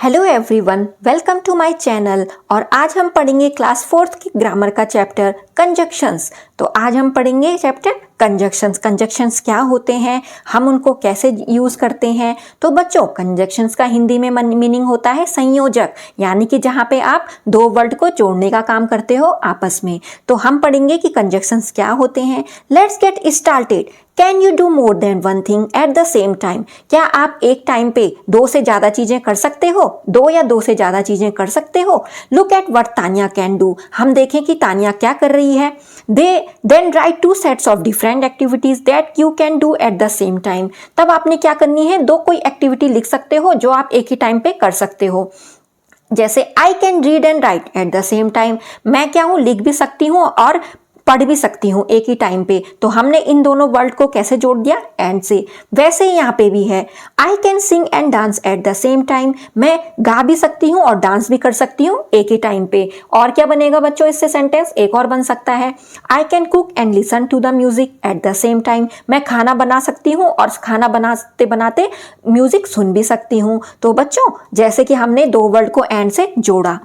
Hello everyone, welcome to my channel. और आज हम पढ़ेंगे क्लास 4th की ग्रामर का चैप्टर कंजक्शंस। तो आज हम पढ़ेंगे चैप्टर कंजक्शंस। कंजक्शंस क्या होते हैं, हम उनको कैसे यूज़ करते हैं। तो बच्चों, कंजक्शंस का हिंदी में मीनिंग होता है संयोजक, यानी कि जहाँ पे आप दो वर्ड को जोड़ने का काम करते हो आपस में। तो हम पढ़ेंगे कि कंजक्शंस क्या होते हैं। Let's get started. Can you do more than one thing at the same time? क्या आप एक टाइम पे दो से ज़्यादा चीज़ें कर सकते हो? दो या दो से ज़्यादा चीज़ें कर सकते हो? Look at what Tania can do. हम देखें कि तानिया क्या कर रही है। Then write two sets of different activities that you can do at the same time. तब आपने क्या करनी है, दो कोई एक्टिविटी लिख सकते हो जो आप एक ही टाइम पे कर सकते हो। जैसे I can read and right eight the same time. मैं क्या हूँ, लिख भी सकती हूँ और पढ़ भी सकती हूँ एक ही टाइम पे। तो हमने इन दोनों वर्ड को कैसे जोड़ दिया, एंड से। वैसे ही यहाँ पे भी है, I can sing and dance at the same time. मैं गा भी सकती हूँ और डांस भी कर सकती हूँ एक ही टाइम पे। और क्या बनेगा बच्चों इससे सेंटेंस, एक और बन सकता है, I can cook and listen to the music at the same time. मैं खाना बना सकती हूँ और खाना बनाते बनाते म्यूजिक सुन भी सकती हूँ। तो बच्चों, जैसे कि हमने दो वर्ड को एंड से जोड़ा।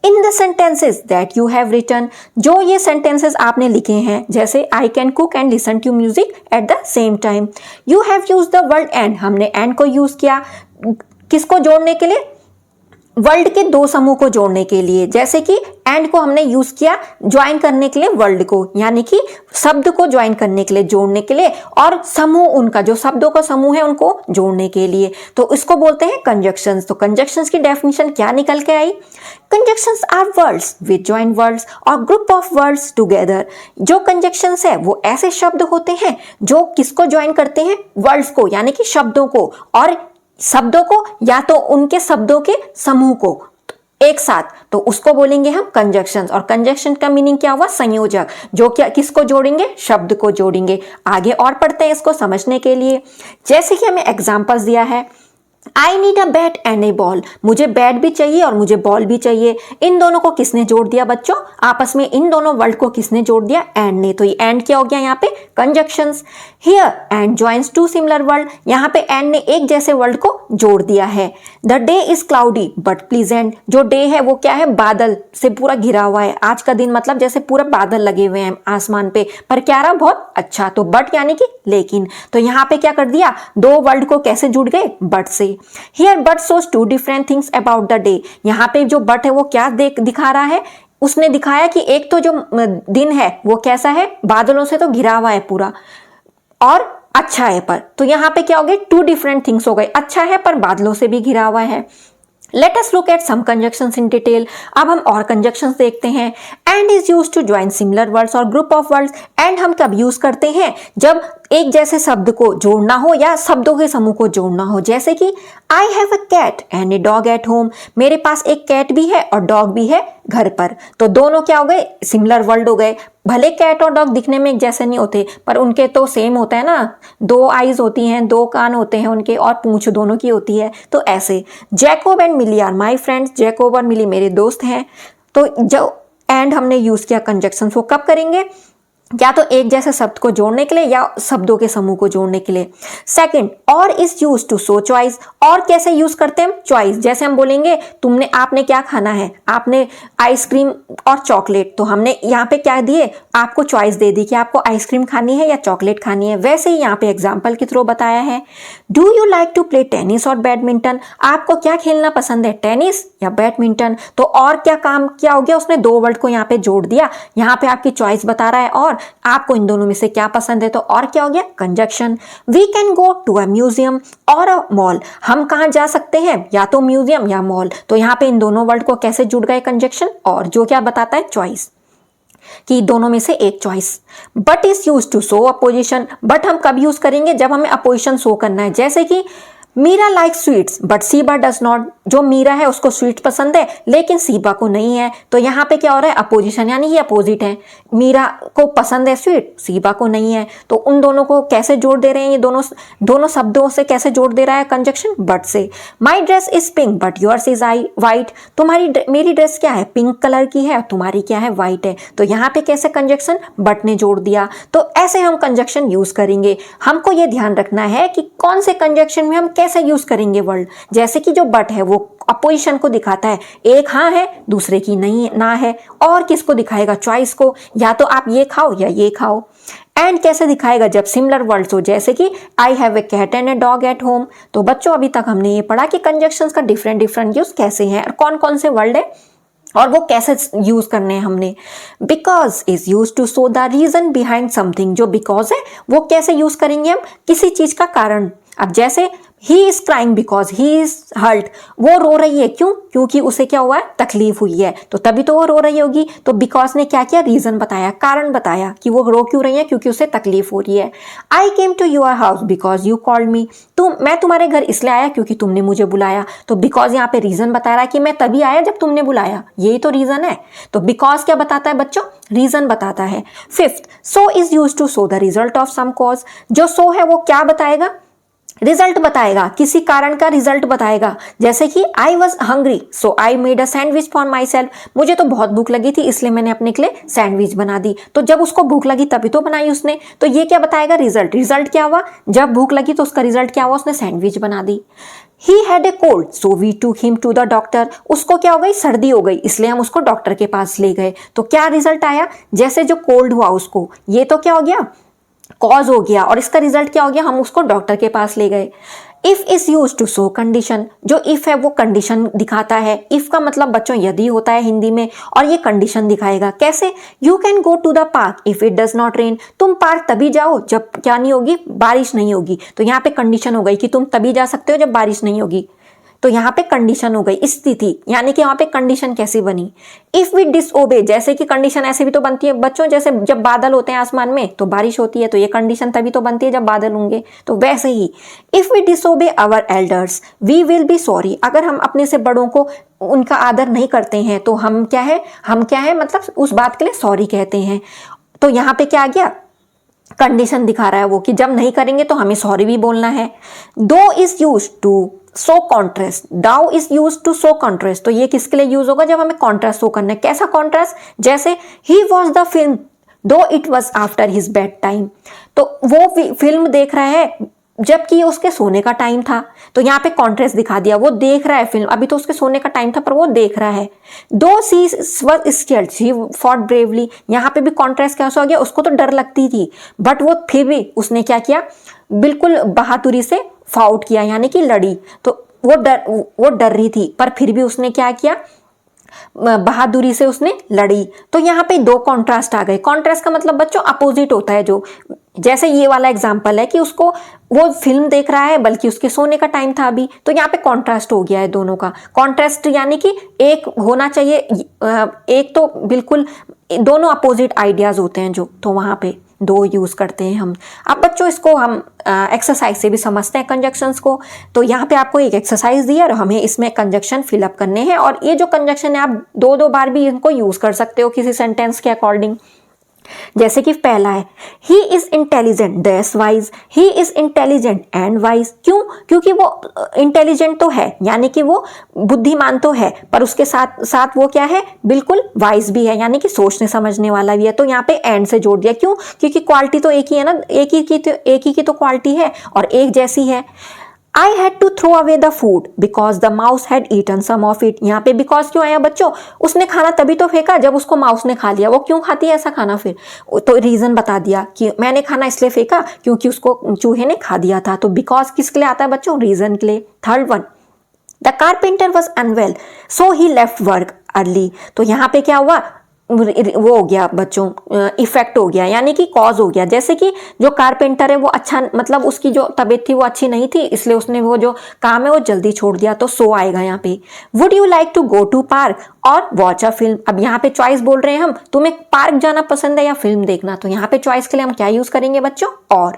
In the sentences that you have written, जो ये सेंटेंसेज आपने लिखे हैं, जैसे I can cook and listen to music at the same time, you have use the word and. हमने एंड को यूज किया किसको जोड़ने के लिए, वर्ल्ड के दो समूह को जोड़ने के लिए। जैसे कि एंड को हमने यूज किया ज्वाइन करने के लिए वर्ल्ड को, यानी कि शब्द को ज्वाइन करने के लिए, जोड़ने के लिए, और समूह उनका जो शब्दों का समूह है उनको जोड़ने के लिए। तो इसको बोलते हैं कंजक्शंस। तो कंजक्शंस की डेफिनेशन क्या निकल के आई, conjunctions are words with join words और ग्रुप ऑफ वर्ड्स टुगेदर। जो कंजक्शंस है वो ऐसे शब्द होते हैं जो किसको ज्वाइन करते हैं, वर्ड्स को, यानी कि शब्दों को, और शब्दों को या तो उनके शब्दों के समूह को एक साथ। तो उसको बोलेंगे हम कंजक्शंस। और कंजक्शन का मीनिंग क्या हुआ, संयोजक, जो क्या किसको जोड़ेंगे, शब्द को जोड़ेंगे। आगे और पढ़ते हैं इसको समझने के लिए। जैसे कि हमें एग्जांपल्स दिया है, I need a bat and A ball. मुझे बैट भी चाहिए और मुझे बॉल भी चाहिए। इन दोनों को किसने जोड़ दिया बच्चों, आपस में इन दोनों वर्ड को किसने जोड़ दिया, एंड ने। तो ये एंड क्या हो गया यहाँ पे, conjunctions. Here and joins two similar word. यहाँ पे एंड ने एक जैसे वर्ड को जोड़ दिया है। The day is cloudy but pleasant. जो डे है वो क्या है, बादल से पूरा घिरा हुआ है। आज का दिन मतलब जैसे पूरा बादल लगे हुए हैं आसमान पे, पर क्या रहा, बहुत अच्छा। तो बट यानी कि लेकिन। तो यहाँ पे क्या कर दिया, दो वर्ड को कैसे जुड़ गए, बट से। Here but shows two different things about the day। यहाँ पे जो but है वो क्या दिखा रहा है, उसने दिखाया कि एक तो जो दिन है वो कैसा है, बादलों से तो घिरा हुआ है पूरा, और अच्छा है पर। तो यहाँ पे क्या हो गए, टू डिफरेंट थिंग्स हो गए, अच्छा है पर बादलों से भी घिरा हुआ है। Let us look at some conjunctions in detail। अब हम और conjunctions देखते हैं। And is used to join similar words और group of words। and हम कब यूज करते हैं, जब एक जैसे शब्द को जोड़ना हो या शब्दों के समूह को जोड़ना हो। जैसे कि I have a cat and a dog at home। मेरे पास एक कैट भी है और डॉग भी है घर पर। तो दोनों क्या हो गए, सिमिलर वर्ड हो गए। भले कैट और डॉग दिखने में एक जैसे नहीं होते, पर उनके तो सेम होता है ना, दो आईज होती हैं, दो कान होते हैं उनके, और पूंछ दोनों की होती है। तो ऐसे Jacob and Milly are my friends. Jacob और मिली मेरे दोस्त हैं। तो जो एंड हमने यूज किया कंजक्शन, वो कब करेंगे, या तो एक जैसे शब्द को जोड़ने के लिए या शब्दों के समूह को जोड़ने के लिए। Second, or is use to show choice. और कैसे यूज करते हैं, चॉइस। जैसे हम बोलेंगे आपने क्या खाना है, आपने आइसक्रीम और चॉकलेट। तो हमने यहाँ पे क्या दिए, आपको चॉइस दे दी कि आपको आइसक्रीम खानी है या चॉकलेट खानी है। वैसे ही यहाँ पे एग्जाम्पल के थ्रू बताया है। Do you like to play tennis or badminton. आपको क्या खेलना पसंद है, टेनिस या बैडमिंटन। तो और क्या काम क्या हो गया, उसने दो वर्ड को यहाँ पे जोड़ दिया। यहाँ पे आपकी चॉइस बता रहा है और आपको इन दोनों में से क्या पसंद है। तो और क्या हो गया, conjunction. We can go to a museum or a mall. हम कहाँ जा सकते हैं, या तो म्यूजियम या मॉल। तो यहाँ पे इन दोनों वर्ड को कैसे जुड़ गए, कंजक्शन, और जो क्या बताता है, चॉइस, कि दोनों में से एक choice. But is use to show opposition. But हम कब यूज करेंगे, जब हमें अपोजिशन शो करना है। जैसे कि Meera like sweets but Seeba does not. जो मीरा है उसको स्वीट पसंद है लेकिन सीबा को नहीं है। तो यहाँ पे क्या हो रहा है, अपोजिशन, यानी ये अपोजिट है। मीरा को पसंद है स्वीट, सीबा को नहीं है। तो उन दोनों को कैसे जोड़ दे रहे हैं, ये दोनों शब्दों से कैसे जोड़ दे रहा है, कंजक्शन, बट से। My dress is pink but yours is white. मेरी ड्रेस क्या है, पिंक कलर की है, तुम्हारी क्या है, वाइट है। तो यहाँ पे कैसे कंजक्शन, बट ने जोड़ दिया। तो ऐसे हम कंजक्शन यूज करेंगे। हमको ये ध्यान रखना है कि कौन से कंजक्शन में हम कैसे यूज करेंगे वर्ड, जैसे कि जो बट है वो अपोजिशन को दिखाता है, एक हाँ है दूसरे की नहीं ना है, और किसको दिखाएगा, चॉइस को, या तो आप ये खाओ या ये खाओ। एंड कैसे दिखाएगा, जब सिमिलर वर्ड्स हो, जैसे कि I have a cat and a dog at home. तो बच्चों अभी तक हमने ये पढ़ा कि कंजक्शंस का डिफरेंट डिफरेंट यूज कैसे हैं और कौन कौन से वर्ड है और वो कैसे यूज करने हैं हमने। Because is use to show the reason behind something, जो बिकॉज है वो कैसे यूज करेंगे हम, किसी चीज का कारण। अब जैसे he is crying because he is hurt, वो रो रही है क्यों, क्योंकि उसे क्या हुआ है, तकलीफ हुई है, तो तभी तो वो रो रही होगी। तो बिकॉज ने क्या किया, रीजन बताया, कारण बताया कि वो रो क्यों रही है, क्योंकि उसे तकलीफ हो रही है। I came to your house because you called me, मैं तुम्हारे घर इसलिए आया क्योंकि तुमने मुझे बुलाया। तो बिकॉज यहाँ पे रीजन बता रहा है कि मैं तभी आया जब तुमने बुलाया, यही तो रीजन है। तो बिकॉज क्या बताता है बच्चों, रीजन बताता है। Fifth, so is use to show the result of some cause, जो सो है वो क्या बताएगा, रिजल्ट बताएगा, किसी कारण का रिजल्ट बताएगा। जैसे कि I was hungry so I made a sandwich for my self, मुझे तो बहुत भूख लगी थी इसलिए मैंने अपने के लिए सैंडविच बना दी। तो जब उसको भूख लगी तभी तो बनाई उसने, तो ये क्या बताएगा, रिजल्ट। रिजल्ट क्या हुआ, जब भूख लगी तो उसका रिजल्ट क्या हुआ, उसने सैंडविच बना दी। He had a cold so we took him to the doctor, उसको क्या हो गई, सर्दी हो गई इसलिए हम उसको डॉक्टर के पास ले गए। तो क्या रिजल्ट आया, जैसे जो कोल्ड हुआ उसको, ये तो क्या हो गया, कॉज हो गया, और इसका रिजल्ट क्या हो गया, हम उसको डॉक्टर के पास ले गए। If is use to show condition, जो इफ है वो कंडीशन दिखाता है। इफ का मतलब बच्चों यदि होता है हिंदी में, और ये कंडीशन दिखाएगा। कैसे, you can go to the park if it does not rain, तुम पार्क तभी जाओ जब क्या नहीं होगी, बारिश नहीं होगी। तो यहाँ पे कंडीशन हो गई कि तुम तभी जा सकते हो जब बारिश नहीं होगी। तो यहाँ पे कंडीशन हो गई, स्थिति, यानी कि यहाँ पे कंडीशन कैसी बनी। इफ वी डिसओबे, जैसे कि कंडीशन ऐसे भी तो बनती है बच्चों, जैसे जब बादल होते हैं आसमान में तो बारिश होती है, तो ये कंडीशन तभी तो बनती है जब बादल होंगे। तो वैसे ही if we disobey our elders we will be sorry, अगर हम अपने से बड़ों को उनका आदर नहीं करते हैं तो हम क्या है मतलब उस बात के लिए सॉरी कहते हैं। तो यहाँ पे क्या आ गया, कंडीशन दिखा रहा है वो कि जब नहीं करेंगे तो हमें सॉरी भी बोलना है। Though is use to show contrast, though is use to show contrast, तो ये किसके लिए यूज होगा, जब हमें कॉन्ट्रास्ट शो करना है। कैसा कॉन्ट्रास्ट, जैसे ही वॉच द फिल्म दो it was after his bed time, तो वो फिल्म देख रहा है जबकि उसके सोने का टाइम था। तो यहाँ पे कॉन्ट्रास्ट दिखा दिया, वो देख रहा है फिल्म, अभी तो उसके सोने का टाइम था पर वो देख रहा है। दो she was scared she fought bravely, यहाँ पे भी कॉन्ट्रास्ट कैसा हो गया, उसको तो डर लगती थी बट वो फिर भी उसने क्या किया, बिल्कुल बहादुरी से फाउट किया, यानी कि लड़ी। तो वो डर रही थी पर फिर भी उसने क्या किया, बहादुरी से उसने लड़ी। तो यहाँ पे दो कॉन्ट्रास्ट आ गए। कॉन्ट्रास्ट का मतलब बच्चों अपोजिट होता है, जो जैसे ये वाला एग्जांपल है कि उसको वो फिल्म देख रहा है बल्कि उसके सोने का टाइम था अभी, तो यहाँ पे कॉन्ट्रास्ट हो गया है दोनों का। कॉन्ट्रास्ट यानी कि एक होना चाहिए, एक तो बिल्कुल दोनों अपोजिट आइडियाज होते हैं जो, तो वहां पे दो यूज करते हैं हम। अब बच्चों इसको हम एक्सरसाइज से भी समझते हैं कंजक्शंस को। तो यहाँ पे आपको एक एक्सरसाइज दी है और हमें इसमें कंजक्शन फिलअप करने हैं, और ये जो कंजक्शन है आप दो बार भी इनको यूज कर सकते हो किसी सेंटेंस के अकॉर्डिंग। जैसे कि पहला है he is intelligent that's wise, he is intelligent and wise, क्यों, क्योंकि वो इंटेलिजेंट तो है यानी कि वो बुद्धिमान तो है, पर उसके साथ साथ वो क्या है, बिल्कुल वाइज भी है यानी कि सोचने समझने वाला भी है। तो यहाँ पे एंड से जोड़ दिया, क्यों, क्योंकि क्वालिटी तो एक ही है ना, एक ही की तो क्वालिटी है और एक जैसी है। I had to throw away the food because the mouse had eaten some of it। यहाँ पे because क्यों आया बच्चों, उसने खाना तभी तो फेंका जब उसको माउस ने खा लिया। वो क्यों खाती है ऐसा खाना, फिर तो रीजन बता दिया कि मैंने खाना इसलिए फेंका क्योंकि उसको चूहे ने खा दिया था। तो because किसके लिए आता है बच्चों, रीजन के लिए। Third one, the carpenter was unwell so he left work early. तो यहाँ पे क्या हुआ, वो हो गया बच्चों, इफेक्ट हो गया यानी कि कॉज हो गया। जैसे कि जो कारपेंटर है वो अच्छा, मतलब उसकी जो तबीयत थी वो अच्छी नहीं थी, इसलिए उसने वो जो काम है वो जल्दी छोड़ दिया, तो सो आएगा यहाँ पे। Would you like to go to park or watch a film. अब यहाँ पे चॉइस बोल रहे हैं हम, तुम्हें पार्क जाना पसंद है या फिल्म देखना, तो यहाँ पे चॉइस के लिए हम क्या यूज करेंगे बच्चों, और।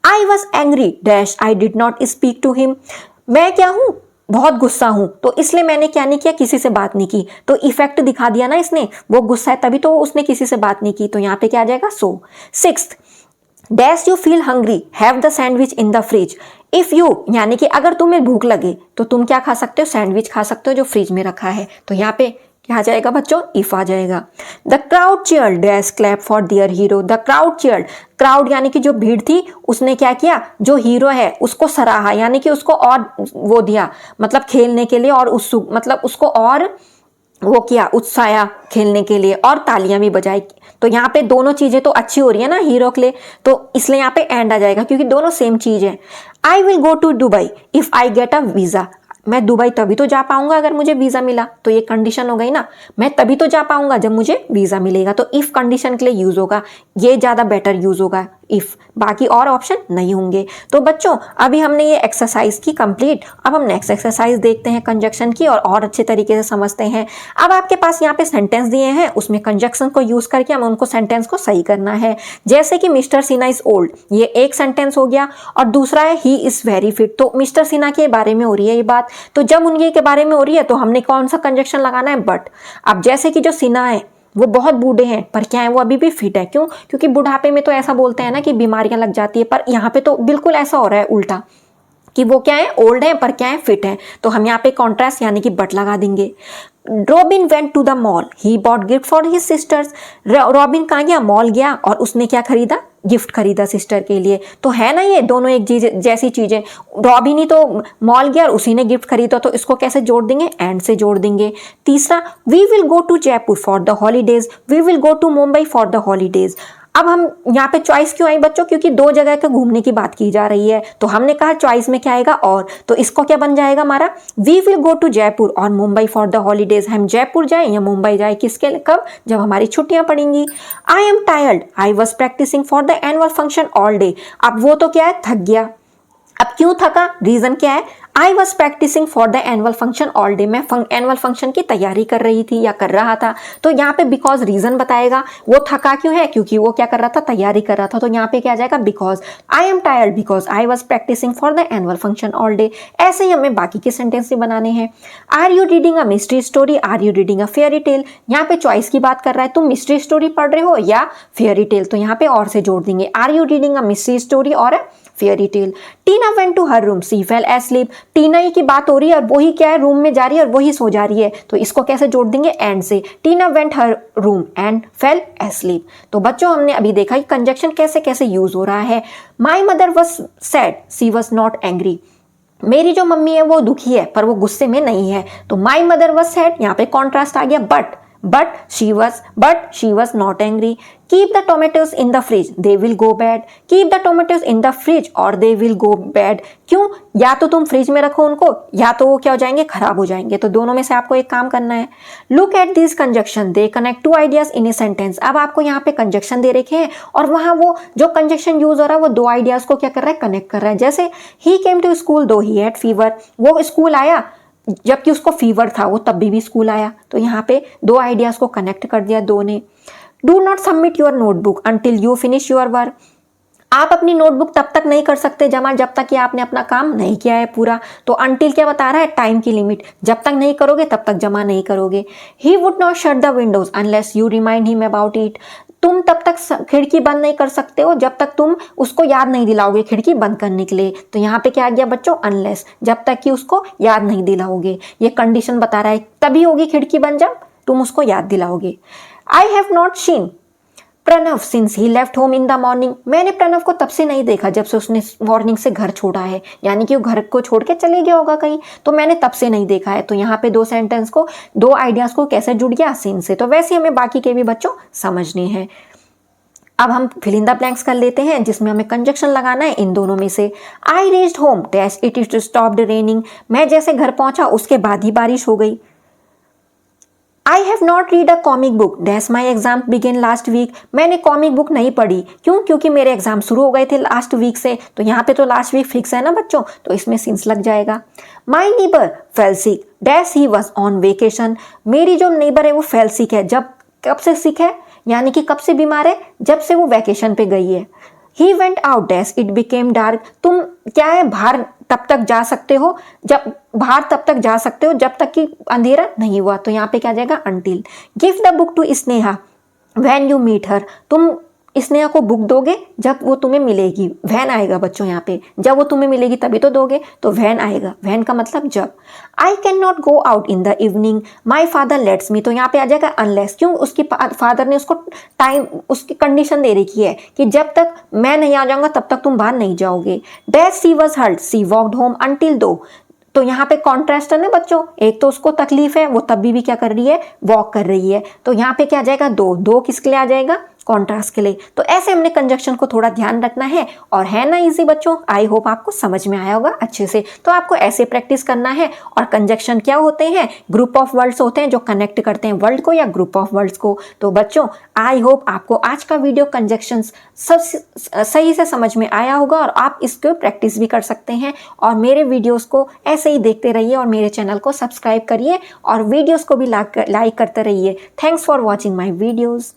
I was angry dash I did not speak to him, मैं क्या हूं, बहुत गुस्सा हूं, तो इसलिए मैंने क्या नहीं किया, किसी से बात नहीं की। तो इफेक्ट दिखा दिया ना इसने, वो गुस्सा है तभी तो उसने किसी से बात नहीं की, तो यहाँ पे क्या आ जाएगा, so. Sixth, dash you feel hungry have the sandwich in the fridge. If you यानी कि अगर तुम्हें भूख लगे तो तुम क्या खा सकते हो, सैंडविच खा सकते हो जो फ्रिज में रखा है। तो यहाँ पे क्या आ जाएगा बच्चों, इफ आ जाएगा। The crowd cheered dash clap for their hero, the crowd cheered, crowd यानी कि जो भीड़ थी उसने क्या किया, जो हीरो है उसको सराहा, यानी कि उसको और वो दिया, मतलब खेलने के लिए और उत्सुक, मतलब उसको और वो किया, उत्साया खेलने के लिए, और तालियां भी बजाई। तो यहाँ पे दोनों चीजें तो अच्छी हो रही है ना हीरो के लिए, तो इसलिए यहाँ पे एंड आ जाएगा क्योंकि दोनों सेम चीज है। I will go to Dubai if I get a visa, मैं दुबई तभी तो जा पाऊंगा अगर मुझे वीजा मिला, तो ये कंडीशन हो गई ना, मैं तभी तो जा पाऊंगा जब मुझे वीजा मिलेगा, तो इफ कंडीशन के लिए यूज होगा, ये ज्यादा बेटर यूज होगा इफ, बाकी और ऑप्शन नहीं होंगे। तो बच्चों अभी हमने ये एक्सरसाइज की कंप्लीट, अब हम नेक्स्ट एक्सरसाइज देखते हैं कंजक्शन की और अच्छे तरीके से समझते हैं। अब आपके पास यहाँ पे सेंटेंस दिए हैं, उसमें कंजक्शन को यूज करके हम उनको सेंटेंस को सही करना है। जैसे कि मिस्टर सिन्हा इज ओल्ड, ये एक सेंटेंस हो गया, और दूसरा है ही इज वेरी फिट, तो मिस्टर सिन्हा के बारे में हो रही है ये बात, तो जब उनके के बारे में हो रही है तो हमने कौन सा कंजक्शन लगाना है, बट। अब जैसे कि जो सिन्हा है वो बहुत बूढ़े हैं पर क्या है, वो अभी भी फिट है, क्यों, क्योंकि बुढ़ापे में तो ऐसा बोलते हैं ना कि बीमारियां लग जाती है, पर यहाँ पे तो बिल्कुल ऐसा हो रहा है उल्टा कि वो क्या है, ओल्ड है पर क्या है, फिट है, तो हम यहाँ पे कॉन्ट्रास्ट यानी कि बट लगा देंगे। Robin went to the mall, he bought gift for his sisters, Robin कहाँ गया, मॉल गया और उसने क्या खरीदा, गिफ्ट खरीदा सिस्टर के लिए, तो है ना ये दोनों एक जैसी चीजें, रॉबिन ही तो मॉल गया और उसी ने गिफ्ट खरीदा, तो इसको कैसे जोड़ देंगे, एंड से जोड़ देंगे। तीसरा, we will go to Jaipur for the holidays, we will go to Mumbai for the holidays. अब हम यहाँ पे चॉइस क्यों आई बच्चों, क्योंकि दो जगह के घूमने की बात की जा रही है, तो हमने कहा चॉइस में क्या आएगा, और, तो इसको क्या बन जाएगा हमारा, we will go to Jaipur or Mumbai for the holidays, हम जयपुर जाए या मुंबई जाए, किसके, कब, जब हमारी छुट्टियां पड़ेंगी। I am tired, I was practising for the annual function all day, अब वो तो क्या है, थक गया, अब क्यों थका, रीजन क्या है, I was practising for the annual function all day, मैं एनुअल फंक्शन की तैयारी कर रही थी या कर रहा था, तो यहाँ पे बिकॉज रीजन बताएगा, वो थका क्यों है, क्योंकि वो क्या कर रहा था, तैयारी कर रहा था, तो यहाँ पे क्या आ जाएगा, because. I am tired because I was practising for the annual function all day. ऐसे ही हमें बाकी के सेंटेंस भी बनाने हैं। Are you reading a mystery story, are you reading a fairy tale, यहाँ पे चॉइस की बात कर रहा है, तुम मिस्ट्री स्टोरी पढ़ रहे हो या फेयरी टेल, तो यहाँ पे और से जोड़ देंगे, are you reading a mystery story और fairy tale. Tina went to her room, she fell asleep, Tina ही की बात हो रही है और वही क्या है, रूम में जा रही है और वही सो जा रही है, तो इसको कैसे जोड़ देंगे, एंड से, Tina went her room and fell asleep. तो बच्चों हमने अभी देखा कि कंजक्शन कैसे कैसे यूज हो रहा है। My mother was sad, she was not angry, मेरी जो मम्मी है वो दुखी है पर वो गुस्से में नहीं है, तो माई मदर वॉज सैड, यहाँ पे कॉन्ट्रास्ट आ गया, but she was not angry. Keep the tomatoes in the fridge, they will go bad. Keep the tomatoes in the fridge or they will go bad. क्यों, या तो तुम फ्रिज में रखो उनको या तो वो क्या हो जाएंगे, खराब हो जाएंगे, तो दोनों में से आपको एक काम करना है। Look at these conjunction, they connect two ideas in a sentence. अब आपको यहाँ पे कंजक्शन दे रखे हैं और वहाँ वो जो कंजक्शन यूज हो रहा है वो दो आइडियाज को क्या कर रहा है, कनेक्ट कर रहा है। जैसे he came to school though he had fever, वो स्कूल आया जबकि उसको फीवर था, वो तब भी स्कूल आया, तो यहाँ पे दो आइडियाज को कनेक्ट कर दिया दो ने। Do not submit your notebook until you finish your work, आप अपनी नोटबुक तब तक नहीं कर सकते जमा जब तक कि आपने अपना काम नहीं किया है पूरा, तो अंटिल क्या बता रहा है, टाइम की लिमिट, जब तक नहीं करोगे तब तक जमा नहीं करोगे। He would not shut the Windows unless you remind him about it, तुम तब तक खिड़की बंद नहीं कर सकते हो जब तक तुम उसको याद नहीं दिलाओगे खिड़की बंद करने के लिए, तो यहाँ पे क्या आ गया बच्चों, अनलेस, जब तक कि उसको याद नहीं दिलाओगे, ये कंडीशन बता रहा है, तभी होगी खिड़की बंद जब तुम उसको याद दिलाओगे। I have not seen Pranav since he left home in the morning, मैंने प्रणव को तब से नहीं देखा जब से उसने मॉर्निंग से घर छोड़ा है, यानी कि वो घर को छोड़ के चले गया होगा कहीं, तो मैंने तब से नहीं देखा है, तो यहाँ पे दो सेंटेंस को, दो आइडियाज को कैसे जुड़ गया, सिंस से, तो वैसे हमें बाकी के भी बच्चों समझने हैं। अब हम फिल इन द ब्लैंक्स कर लेते हैं जिसमें हमें कंजक्शन लगाना है इन दोनों में से। I reached home dash it is stopped raining, मैं जैसे घर पहुंचा उसके बाद ही बारिश हो गई। I have not read a comic book dash my exam begin last week, मैंने कॉमिक बुक नहीं पढ़ी, क्यों, क्योंकि मेरे एग्जाम शुरू हो गए थे लास्ट वीक से, तो यहाँ पे तो लास्ट वीक फिक्स है ना बच्चों, तो इसमें सिंस लग जाएगा। My neighbour fail sick dash he was on vacation, मेरी जो नेबर है वो फेल सिक है, जब कब से सिक है, यानी कि कब से बीमार है, जब से वो वैकेशन पे गई है। He went out dash it became dark, तुम क्या है बाहर तब तक जा सकते हो, जब बाहर तब तक जा सकते हो जब तक कि अंधेरा नहीं हुआ, तो यहाँ पे क्या जाएगा, until. Give the book to Sneha when you meet her, तुम स्नेहा को बुक दोगे जब वो तुम्हें मिलेगी, वैन आएगा बच्चों यहाँ पे, जब वो तुम्हें मिलेगी तभी तो दोगे, तो वैन आएगा, वैन का मतलब जब। I can not go out in the evening, my father let's मी, तो यहाँ पे आ जाएगा अनलेस, क्यों, उसकी फादर ने उसको टाइम, उसकी कंडीशन दे रखी है कि जब तक मैं नहीं आ जाऊंगा तब तक तुम बाहर नहीं जाओगे। Dash she was hurt, she walked home until दो, तो यहाँ पे कॉन्ट्रास्ट है ना बच्चों, एक तो उसको तकलीफ है, वो तब भी क्या कर रही है, वॉक कर रही है, तो यहाँ पे क्या आ जाएगा, दो, दो किसके लिए आ जाएगा, कॉन्ट्रास्ट के लिए। तो ऐसे हमने कंजक्शन को थोड़ा ध्यान रखना है, और है ना इजी बच्चों, आई होप आपको समझ में आया होगा अच्छे से। तो आपको ऐसे प्रैक्टिस करना है। और कंजक्शन क्या होते हैं, ग्रुप ऑफ वर्ड्स होते हैं जो कनेक्ट करते हैं वर्ड को या ग्रुप ऑफ वर्ड्स को। तो बच्चों आई होप आपको आज का वीडियो कंजक्शन सब सही से समझ में आया होगा, और आप इसको प्रैक्टिस भी कर सकते हैं। और मेरे वीडियोस को ऐसे ही देखते रहिए, और मेरे चैनल को सब्सक्राइब करिए, और वीडियोस को भी लाइक करते रहिए। Thanks for watching my videos.